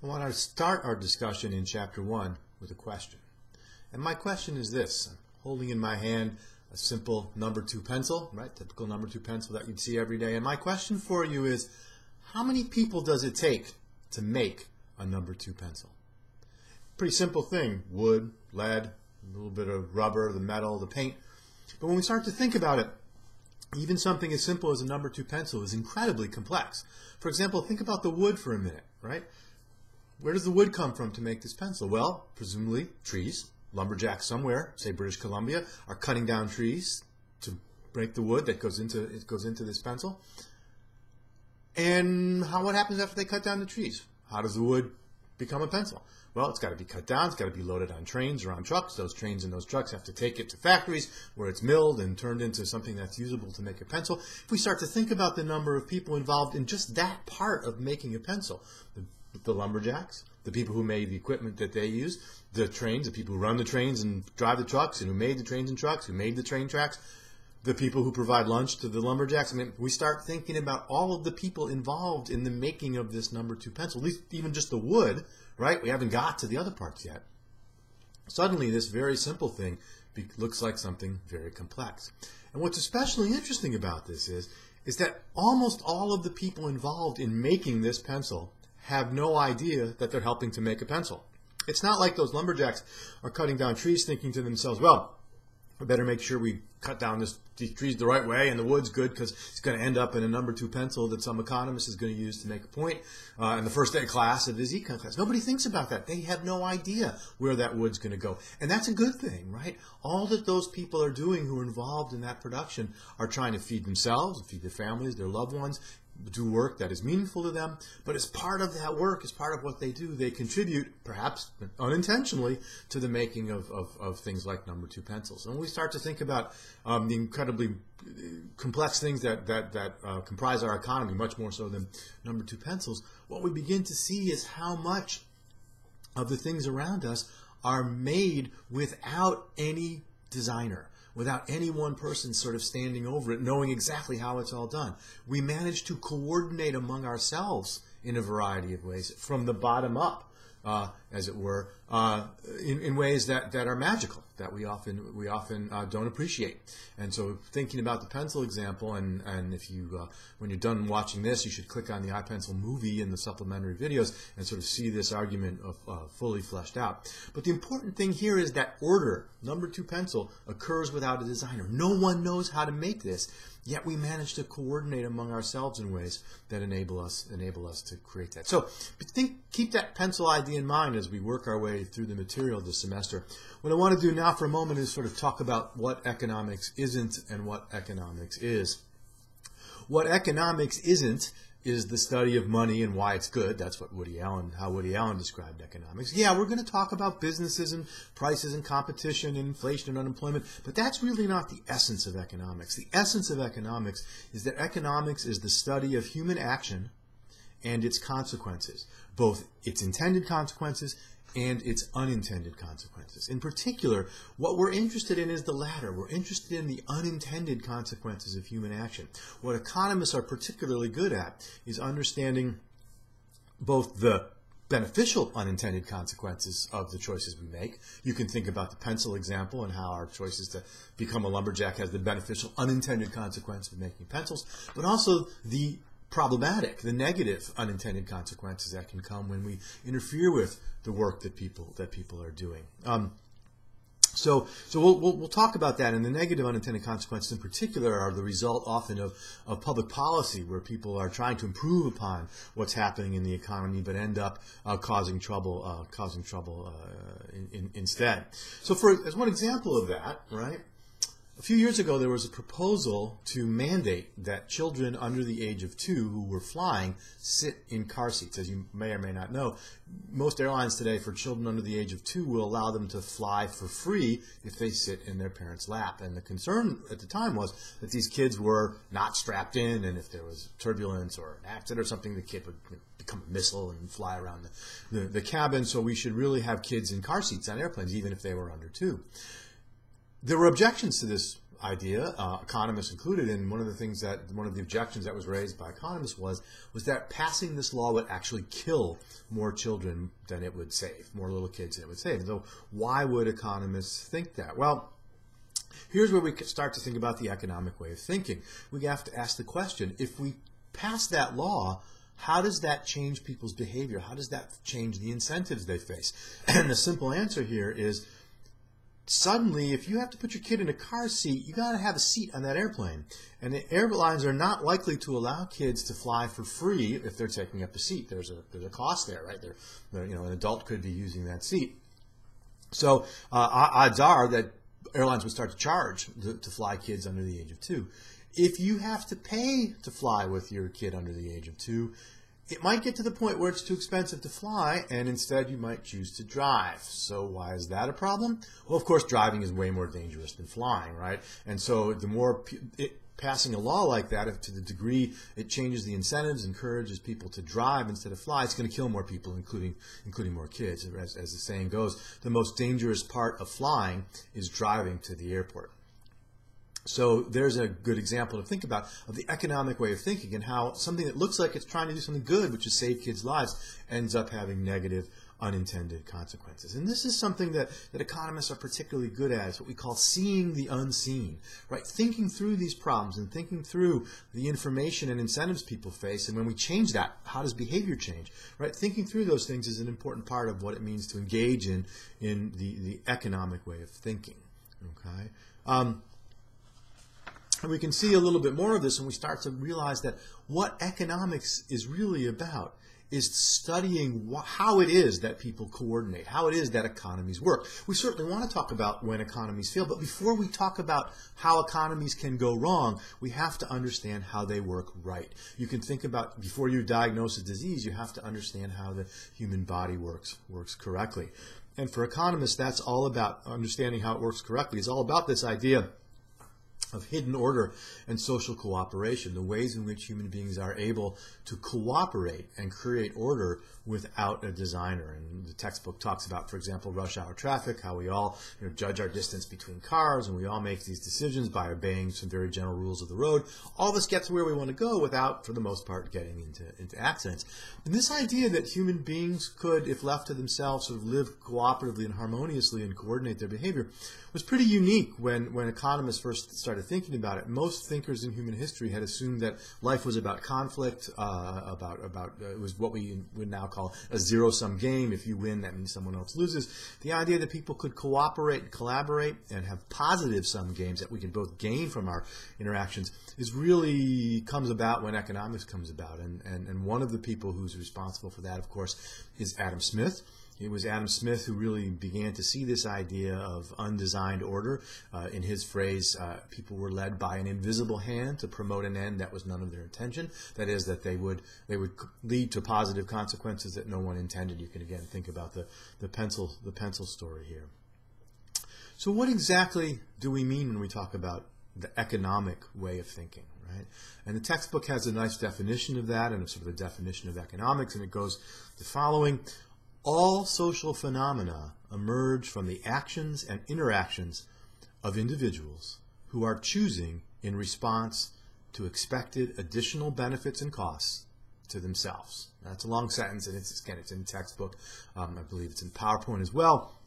I want to start our discussion in Chapter 1 with a question. And my question is this. I'm holding in my hand a simple number 2 pencil, right? Typical number 2 pencil that you'd see every day. And my question for you is, how many people does it take to make a number 2 pencil? Pretty simple thing. Wood, lead, a little bit of rubber, the metal, the paint. But when we start to think about it, even something as simple as a number 2 pencil is incredibly complex. For example, think about the wood for a minute, right? Where does the wood come from to make this pencil? Well, presumably trees. Lumberjacks somewhere, say British Columbia, are cutting down trees to break the wood that goes into this pencil. And what happens after they cut down the trees? How does the wood become a pencil? Well, it's got to be cut down, it's got to be loaded on trains or on trucks. Those trains and those trucks have to take it to factories where it's milled and turned into something that's usable to make a pencil. If we start to think about the number of people involved in just that part of making a pencil, the lumberjacks, the people who made the equipment that they use, the trains, the people who run the trains and drive the trucks, and who made the trains and trucks, who made the train tracks, the people who provide lunch to the lumberjacks. I mean, we start thinking about all of the people involved in the making of this number 2 pencil, at least even just the wood, right? We haven't got to the other parts yet. Suddenly, this very simple thing looks like something very complex. And what's especially interesting about this is that almost all of the people involved in making this pencil have no idea that they're helping to make a pencil. It's not like those lumberjacks are cutting down trees thinking to themselves, well, we better make sure we cut down these trees the right way and the wood's good because it's going to end up in a number 2 pencil that some economist is going to use to make a point in the first day class of his econ class. Nobody thinks about that. They have no idea where that wood's going to go. And that's a good thing, right? All that those people are doing who are involved in that production are trying to feed themselves, feed their families, their loved ones, do work that is meaningful to them, but as part of that work, as part of what they do, they contribute, perhaps unintentionally, to the making of things like number 2 pencils. And when we start to think about the incredibly complex things that comprise our economy, much more so than number 2 pencils, what we begin to see is how much of the things around us are made without any designer, without any one person sort of standing over it, knowing exactly how it's all done. We manage to coordinate among ourselves in a variety of ways, from the bottom up, as it were, in ways that are magical, that we often don't appreciate. And so, thinking about the pencil example, and if you, when you're done watching this, you should click on the iPencil movie in the supplementary videos and sort of see this argument fully fleshed out. But the important thing here is that order, number 2 pencil, occurs without a designer. No one knows how to make this. Yet we manage to coordinate among ourselves in ways that enable us to create that. So keep that pencil idea in mind as we work our way through the material this semester. What I want to do now for a moment is sort of talk about what economics isn't and what economics is. What economics isn't is the study of money and why it's good. That's what how Woody Allen described economics. Yeah, we're going to talk about businesses and prices and competition and inflation and unemployment, but that's really not the essence of economics. The essence of economics is that economics is the study of human action and its consequences, both its intended consequences and its unintended consequences. In particular, what we're interested in is the latter. We're interested in the unintended consequences of human action. What economists are particularly good at is understanding both the beneficial unintended consequences of the choices we make. You can think about the pencil example and how our choices to become a lumberjack has the beneficial unintended consequence of making pencils, but also the problematic, the negative unintended consequences that can come when we interfere with the work that people are doing. So we'll talk about that, and the negative unintended consequences in particular are the result often of public policy, where people are trying to improve upon what's happening in the economy, but end up causing trouble instead. So as one example of that, right? A few years ago, there was a proposal to mandate that children under the age of 2 who were flying sit in car seats. As you may or may not know, most airlines today for children under the age of 2 will allow them to fly for free if they sit in their parents' lap. And the concern at the time was that these kids were not strapped in, and if there was turbulence or an accident or something, the kid would become a missile and fly around the cabin. So we should really have kids in car seats on airplanes, even if they were under 2. There were objections to this idea, economists included, and one of the objections that was raised by economists was that passing this law would actually kill more children than it would save, more little kids than it would save. So why would economists think that? Well, here's where we start to think about the economic way of thinking. We have to ask the question, if we pass that law, how does that change people's behavior? How does that change the incentives they face? And the simple answer here is, suddenly, if you have to put your kid in a car seat, you got to have a seat on that airplane. And the airlines are not likely to allow kids to fly for free if they're taking up a seat. There's a cost there, right? An adult could be using that seat. So odds are that airlines would start to charge to fly kids under the age of 2. If you have to pay to fly with your kid under the age of 2, it might get to the point where it's too expensive to fly, and instead you might choose to drive. So why is that a problem? Well, of course, driving is way more dangerous than flying, right? And so the more passing a law like that, if to the degree it changes the incentives, encourages people to drive instead of fly, it's going to kill more people, including more kids. As the saying goes, the most dangerous part of flying is driving to the airport. So there's a good example to think about of the economic way of thinking and how something that looks like it's trying to do something good, which is save kids' lives, ends up having negative, unintended consequences. And this is something that economists are particularly good at. It's what we call seeing the unseen, right? Thinking through these problems and thinking through the information and incentives people face. And when we change that, how does behavior change, right? Thinking through those things is an important part of what it means to engage in the economic way of thinking, okay? And we can see a little bit more of this when we start to realize that what economics is really about is studying how it is that people coordinate, how it is that economies work. We certainly want to talk about when economies fail, but before we talk about how economies can go wrong, we have to understand how they work right. You can think about, before you diagnose a disease, you have to understand how the human body works correctly. And for economists, that's all about understanding how it works correctly. It's all about this idea of hidden order and social cooperation, the ways in which human beings are able to cooperate and create order without a designer. And the textbook talks about, for example, rush hour traffic, how we all judge our distance between cars, and we all make these decisions by obeying some very general rules of the road. All of us get to where we want to go without, for the most part, getting into accidents. And this idea that human beings could, if left to themselves, sort of live cooperatively and harmoniously and coordinate their behavior was pretty unique when economists first started thinking about it. Most thinkers in human history had assumed that life was about conflict, it was what we would now call a zero-sum game. If you win, that means someone else loses. The idea that people could cooperate and collaborate and have positive sum games that we can both gain from our interactions is really comes about when economics comes about. And one of the people who's responsible for that, of course, is Adam Smith. It was Adam Smith who really began to see this idea of undesigned order. In his phrase, people were led by an invisible hand to promote an end that was none of their intention. That is, that they would lead to positive consequences that no one intended. You can again think about the pencil story here. So what exactly do we mean when we talk about the economic way of thinking, right? And the textbook has a nice definition of that, and a sort of a definition of economics, and it goes the following. All social phenomena emerge from the actions and interactions of individuals who are choosing in response to expected additional benefits and costs to themselves. Now, that's a long sentence, and it's in the textbook. I believe it's in PowerPoint as well.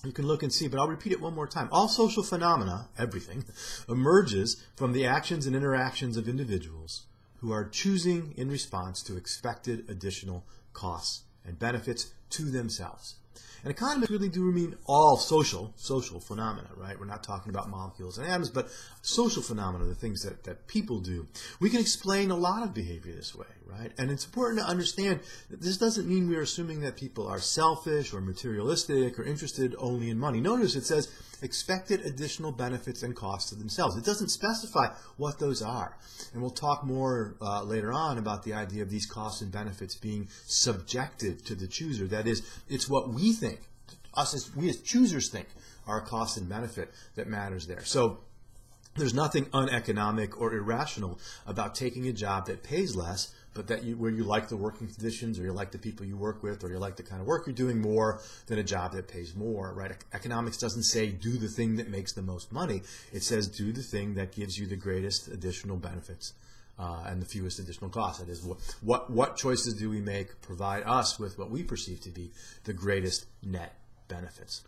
You can look and see, but I'll repeat it one more time. All social phenomena, everything, emerges from the actions and interactions of individuals who are choosing in response to expected additional costs and benefits to themselves. And economists really do mean all social phenomena, right? We're not talking about molecules and atoms, but social phenomena, the things that people do. We can explain a lot of behavior this way, right? And it's important to understand that this doesn't mean we're assuming that people are selfish or materialistic or interested only in money. Notice it says expected additional benefits and costs to themselves. It doesn't specify what those are. And we'll talk more later on about the idea of these costs and benefits being subjective to the chooser. That is, it's what we think, we as choosers think, are a cost and benefit that matters there. So there's nothing uneconomic or irrational about taking a job that pays less but that where you like the working conditions, or you like the people you work with, or you like the kind of work you're doing more than a job that pays more, right? Economics doesn't say do the thing that makes the most money. It says do the thing that gives you the greatest additional benefits and the fewest additional costs. That is, what choices do we make provide us with what we perceive to be the greatest net benefits.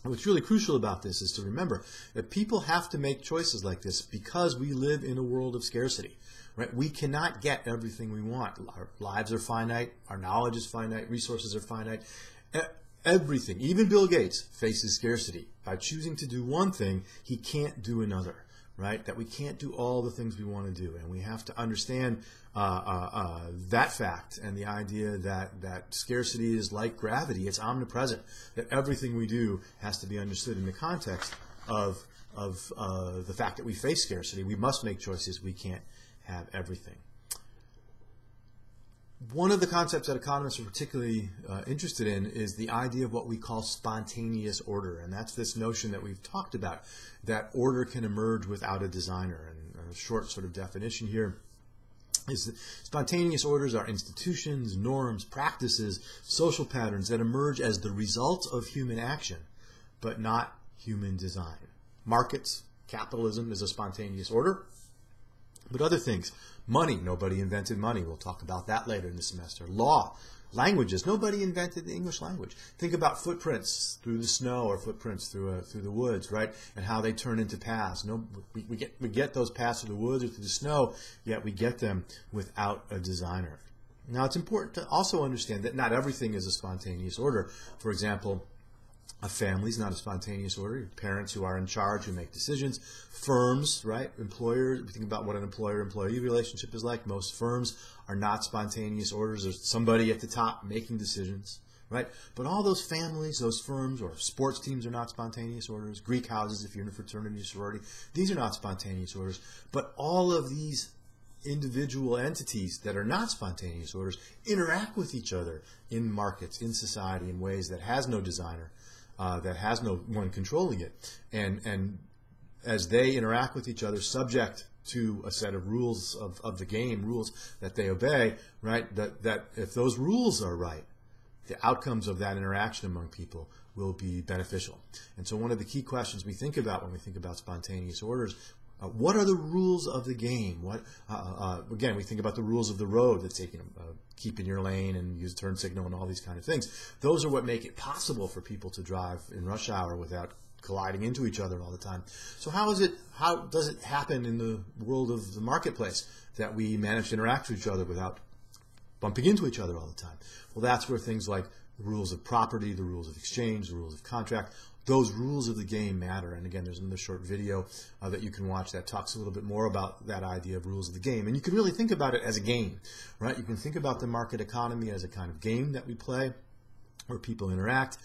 What's really crucial about this is to remember that people have to make choices like this because we live in a world of scarcity. Right? We cannot get everything we want. Our lives are finite. Our knowledge is finite. Resources are finite. Everything, even Bill Gates, faces scarcity. By choosing to do one thing, he can't do another. Right? That we can't do all the things we want to do. And we have to understand that fact and the idea that scarcity is like gravity. It's omnipresent. That everything we do has to be understood in the context of the fact that we face scarcity. We must make choices. We can't have everything. One of the concepts that economists are particularly interested in is the idea of what we call spontaneous order. And that's this notion that we've talked about, that order can emerge without a designer. And a short sort of definition here is that spontaneous orders are institutions, norms, practices, social patterns that emerge as the result of human action, but not human design. Markets, capitalism is a spontaneous order. But other things, money, nobody invented money. We'll talk about that later in the semester. Law, languages, nobody invented the English language. Think about footprints through the snow or footprints through the woods, right? And how they turn into paths. We get those paths through the woods or through the snow, yet we get them without a designer. Now, it's important to also understand that not everything is a spontaneous order. For example, a family is not a spontaneous order. Parents who are in charge, who make decisions. Firms, right? Employers, we think about what an employer-employee relationship is like. Most firms are not spontaneous orders. There's somebody at the top making decisions, right? But all those families, those firms, or sports teams are not spontaneous orders. Greek houses, if you're in a fraternity or sorority, these are not spontaneous orders. But all of these individual entities that are not spontaneous orders interact with each other in markets, in society, in ways that has no designer. That has no one controlling it. And as they interact with each other, subject to a set of rules of the game, rules that they obey, right, that if those rules are right, the outcomes of that interaction among people will be beneficial. And so one of the key questions we think about when we think about spontaneous orders, what are the rules of the game? Again, we think about the rules of the road, that's keep in your lane and use turn signal and all these kind of things. Those are what make it possible for people to drive in rush hour without colliding into each other all the time. So how does it happen in the world of the marketplace that we manage to interact with each other without bumping into each other all the time? Well, that's where things like the rules of property, the rules of exchange, the rules of contract, those rules of the game matter. And again, there's another short video that you can watch that talks a little bit more about that idea of rules of the game. And you can really think about it as a game, right? You can think about the market economy as a kind of game that we play where people interact.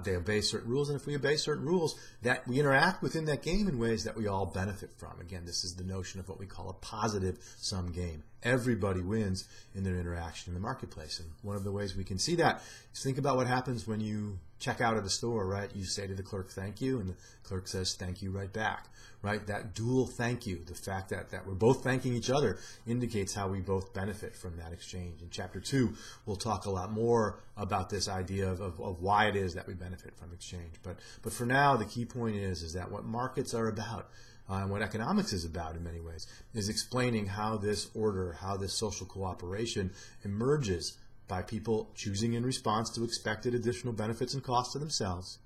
They obey certain rules, and if we obey certain rules, that we interact within that game in ways that we all benefit from. Again, this is the notion of what we call a positive sum game. Everybody wins in their interaction in the marketplace. And one of the ways we can see that is think about what happens when you check out at a store, right? You say to the clerk, thank you, and the clerk says, thank you right back, right? That dual thank you, the fact that we're both thanking each other indicates how we both benefit from that exchange. In Chapter 2, we'll talk a lot more about this idea of why it is that we benefit from exchange. But for now, the key point is that what markets are about, and what economics is about in many ways, is explaining how this order, how this social cooperation emerges by people choosing in response to expected additional benefits and costs to themselves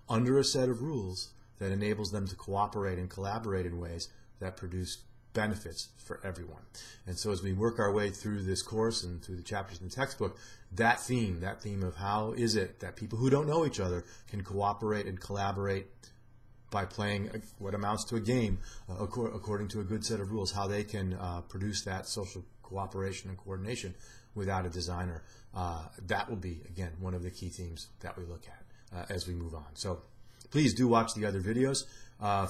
under a set of rules that enables them to cooperate and collaborate in ways that produce benefits for everyone. And so as we work our way through this course and through the chapters in the textbook, that theme of how is it that people who don't know each other can cooperate and collaborate by playing what amounts to a game according to a good set of rules, how they can produce that social cooperation and coordination without a designer. That will be, again, one of the key themes that we look at as we move on. So please do watch the other videos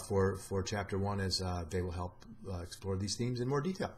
for Chapter 1 as they will help explore these themes in more detail.